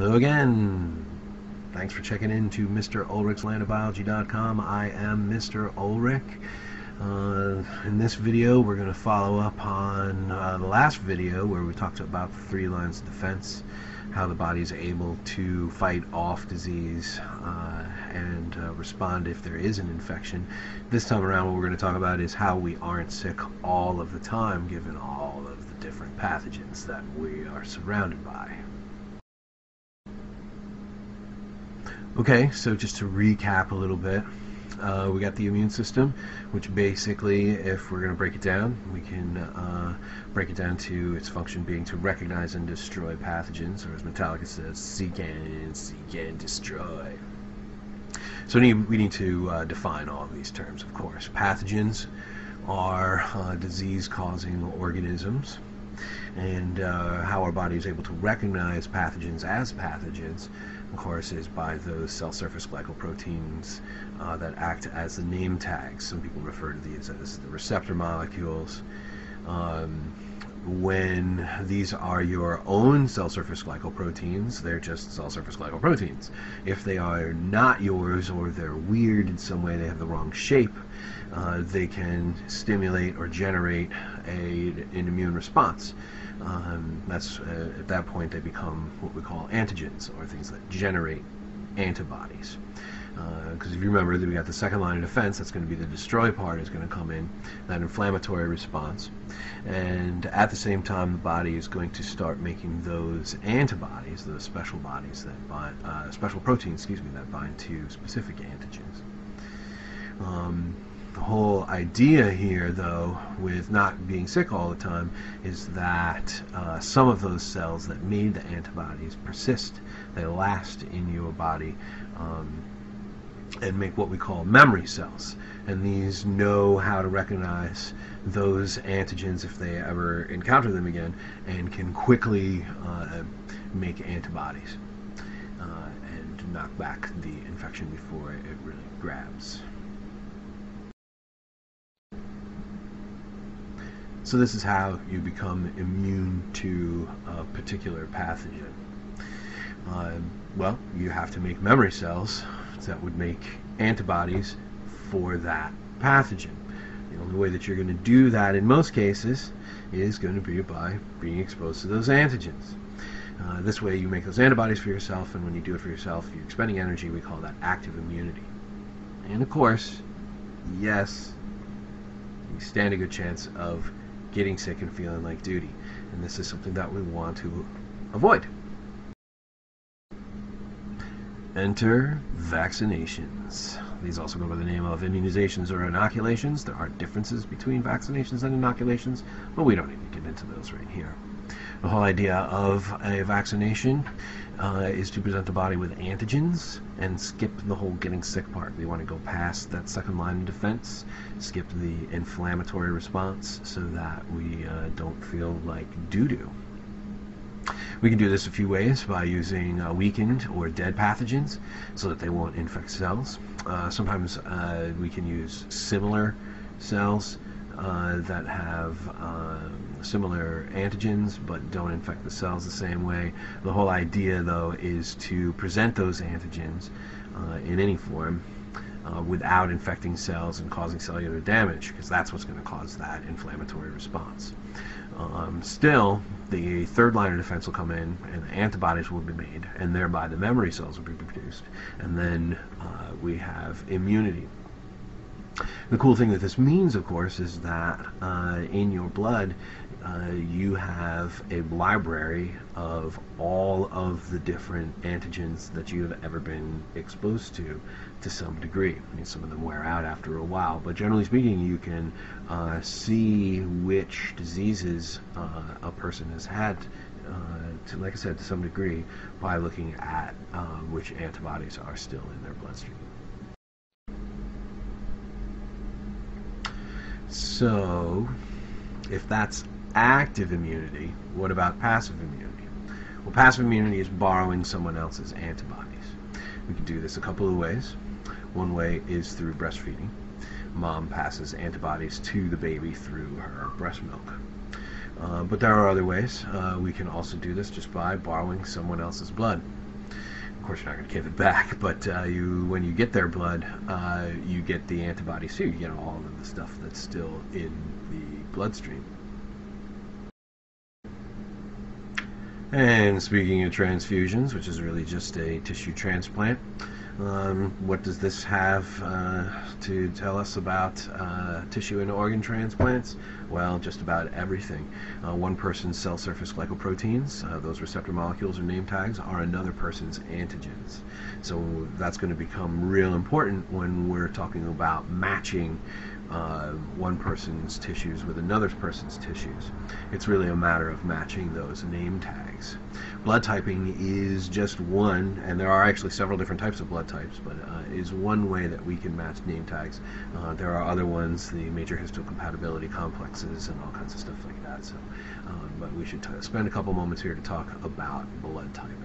Hello again. Thanks for checking in to Mr. Ulrich's Landobiology.com. I am Mr. Ulrich. In this video, we're going to follow up on the last video where we talked about the 3 lines of defense, how the body is able to fight off disease and respond if there is an infection. This time around, what we're going to talk about is how we aren't sick all of the time, given all of the different pathogens that we are surrounded by. Okay, so just to recap a little bit, we got the immune system, which basically, if we're going to break it down, we can break it down to its function being to recognize and destroy pathogens, or as Metallica says, seek and destroy. So we need to define all of these terms, of course. Pathogens are disease-causing organisms, and how our body is able to recognize pathogens as pathogens, of course, is by those cell surface glycoproteins that act as the name tags. Some people refer to these as the receptor molecules. When these are your own cell surface glycoproteins, they're just cell surface glycoproteins. If they are not yours, or they're weird in some way, they have the wrong shape, they can stimulate or generate an immune response. At that point they become what we call antigens, or things that generate antibodies. Because if you remember that we got the second line of defense, that's going to be the destroy part, is going to come in, that inflammatory response, and at the same time the body is going to start making those antibodies, those special bodies that bind, special proteins, that bind to specific antigens. The whole idea here, though, with not being sick all the time, is that some of those cells that made the antibodies persist. They last in your body and make what we call memory cells. And these know how to recognize those antigens if they ever encounter them again, and can quickly make antibodies and knock back the infection before it really grabs. So this is how you become immune to a particular pathogen. Well, you have to make memory cells that would make antibodies for that pathogen. The only way that you're going to do that in most cases is going to be by being exposed to those antigens. This way you make those antibodies for yourself, and when you do it for yourself, you're expending energy. We call that active immunity. And of course, yes, you stand a good chance of getting sick and feeling like duty, and this is something that we want to avoid. Enter vaccinations. These also go by the name of immunizations or inoculations. There are differences between vaccinations and inoculations, but we don't need to get into those right here. The whole idea of a vaccination is to present the body with antigens and skip the whole getting sick part. We want to go past that second line of defense, skip the inflammatory response, so that we don't feel like doo-doo. We can do this a few ways: by using weakened or dead pathogens so that they won't infect cells. Sometimes we can use similar cells that have similar antigens but don't infect the cells the same way. The whole idea, though, is to present those antigens in any form without infecting cells and causing cellular damage, because that's what's going to cause that inflammatory response. Still, the third line of defense will come in, and the antibodies will be made, and thereby the memory cells will be produced, and then we have immunity. The cool thing that this means, of course, is that in your blood you have a library of all of the different antigens that you have ever been exposed to some degree. I mean, some of them wear out after a while, but generally speaking, you can see which diseases a person has had, like I said, to some degree, by looking at which antibodies are still in their bloodstream. So, if that's active immunity, what about passive immunity? Well, passive immunity is borrowing someone else's antibodies. We can do this a couple of ways. One way is through breastfeeding. Mom passes antibodies to the baby through her breast milk. But there are other ways. We can also do this just by borrowing someone else's blood. Of course, you're not going to give it back, but when you get their blood, you get the antibodies too. You get all of the stuff that's still in the bloodstream. And speaking of transfusions, which is really just a tissue transplant, what does this have to tell us about tissue and organ transplants? Well, just about everything. One person's cell surface glycoproteins, those receptor molecules or name tags, are another person's antigens. So that's going to become real important when we're talking about matching one person's tissues with another person's tissues. It's really a matter of matching those name tags. Blood typing is just one, and there are actually several different types of blood types, but is one way that we can match name tags. There are other ones, the major histocompatibility complexes and all kinds of stuff like that. So, but we should spend a couple moments here to talk about blood typing.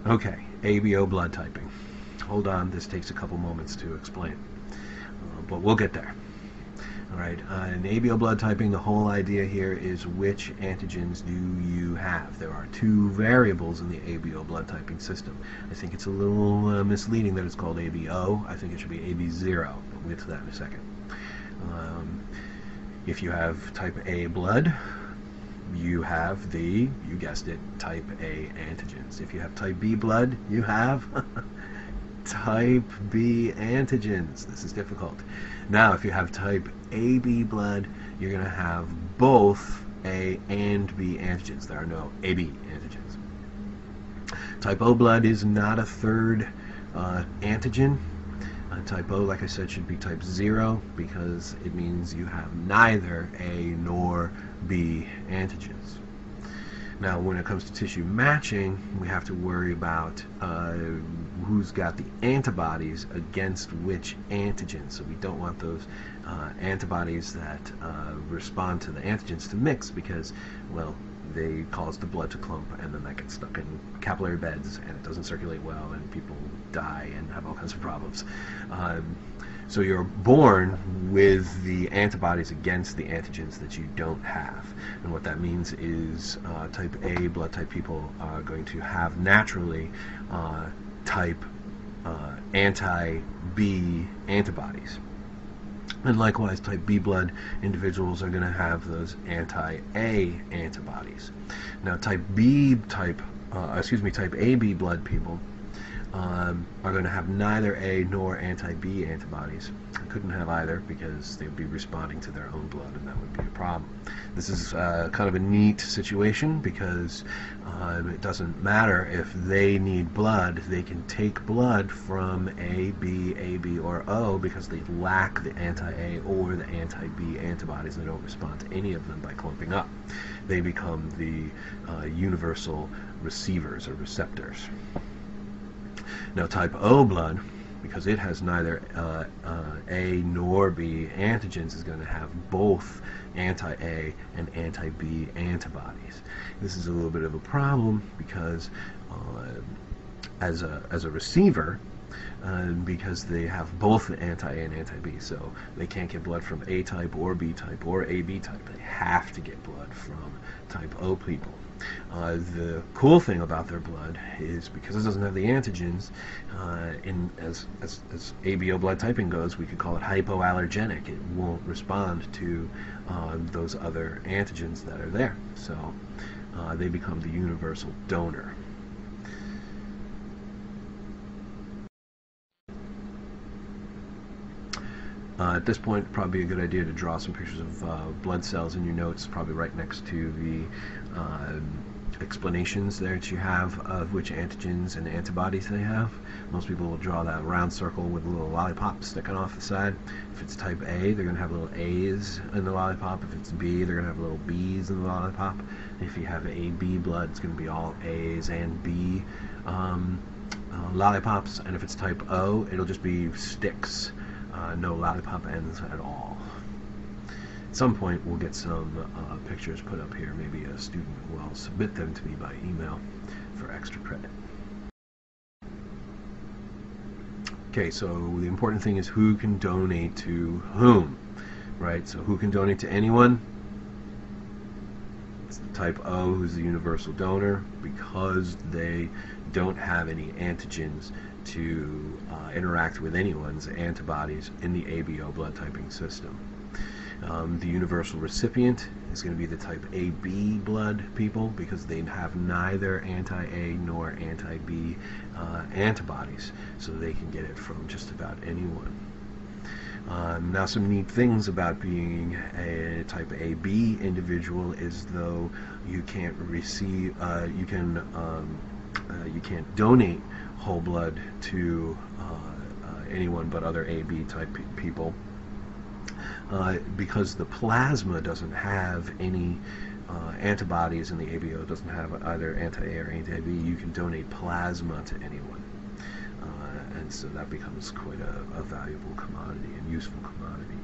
Okay, ABO blood typing. Hold on, this takes a couple moments to explain, but we'll get there. All right, in ABO blood typing, the whole idea here is which antigens do you have. There are two variables in the ABO blood typing system. I think it's a little misleading that it's called ABO. I think it should be AB0, but we'll get to that in a second. If you have type A blood, you have the, you guessed it, type A antigens. If you have type B blood, you have type B antigens. This is difficult. Now, if you have type AB blood, you're going to have both A and B antigens. There are no AB antigens. Type O blood is not a third antigen. Type O, like I said, should be type 0 because it means you have neither A nor B antigens. Now, when it comes to tissue matching, we have to worry about who's got the antibodies against which antigen. So we don't want those antibodies that respond to the antigens to mix because, well, they cause the blood to clump and then that gets stuck in capillary beds and it doesn't circulate well and people die and have all kinds of problems. So you're born with the antibodies against the antigens that you don't have. And what that means is type A blood type people are going to have naturally type anti-B antibodies. And likewise, type B blood individuals are going to have those anti-A antibodies. Now, type AB blood people are going to have neither A nor anti-B antibodies. They couldn't have either because they would be responding to their own blood, and that would be a problem. This is kind of a neat situation because it doesn't matter if they need blood. They can take blood from A, B, AB, or O because they lack the anti-A or the anti-B antibodies. They don't respond to any of them by clumping up. They become the universal receivers or receptors. Now, type O blood, because it has neither A nor B antigens, is going to have both anti-A and anti-B antibodies. This is a little bit of a problem because as a receiver, because they have both the anti-A and anti-B, so they can't get blood from A type or B type or AB type. They have to get blood from type O people. The cool thing about their blood is because it doesn't have the antigens, as ABO blood typing goes, we could call it hypoallergenic. It won't respond to those other antigens that are there. So they become the universal donor. At this point, probably a good idea to draw some pictures of blood cells in your notes, probably right next to the explanations there that you have of which antigens and antibodies they have. Most people will draw that round circle with a little lollipop sticking off the side. If it's type A, they're going to have little A's in the lollipop. If it's B, they're going to have little B's in the lollipop. If you have AB blood, it's going to be all A's and B lollipops. And if it's type O, it'll just be sticks. No lollipop ends at all. At some point we'll get some pictures put up here. Maybe a student will submit them to me by email for extra credit. Okay, so the important thing is who can donate to whom, right? So who can donate to anyone? It's the type O who's the universal donor because they don't have any antigens to interact with anyone's antibodies in the ABO blood typing system. The universal recipient is going to be the type AB blood people because they have neither anti-A nor anti-B antibodies, so they can get it from just about anyone. Now, some neat things about being a type AB individual is though you can't receive, you can't donate whole blood to anyone but other AB type people. Because the plasma doesn't have any antibodies and the ABO doesn't have either anti-A or anti-B, you can donate plasma to anyone. And so that becomes quite a valuable commodity and useful commodity.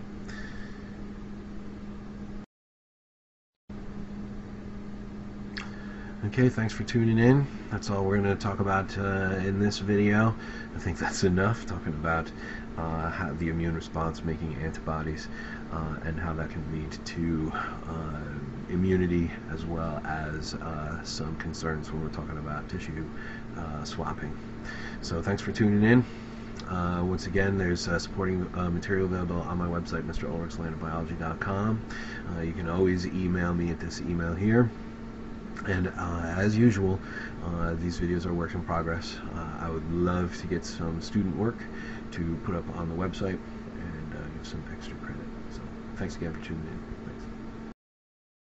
Okay, thanks for tuning in. That's all we're going to talk about in this video. I think that's enough, talking about how the immune response making antibodies and how that can lead to immunity, as well as some concerns when we're talking about tissue swapping. So thanks for tuning in. Once again, there's supporting material available on my website, MrUlrichsLandofBiology.com. You can always email me at this email here. And as usual, these videos are work in progress. I would love to get some student work to put up on the website and give some extra credit. So thanks again for tuning in.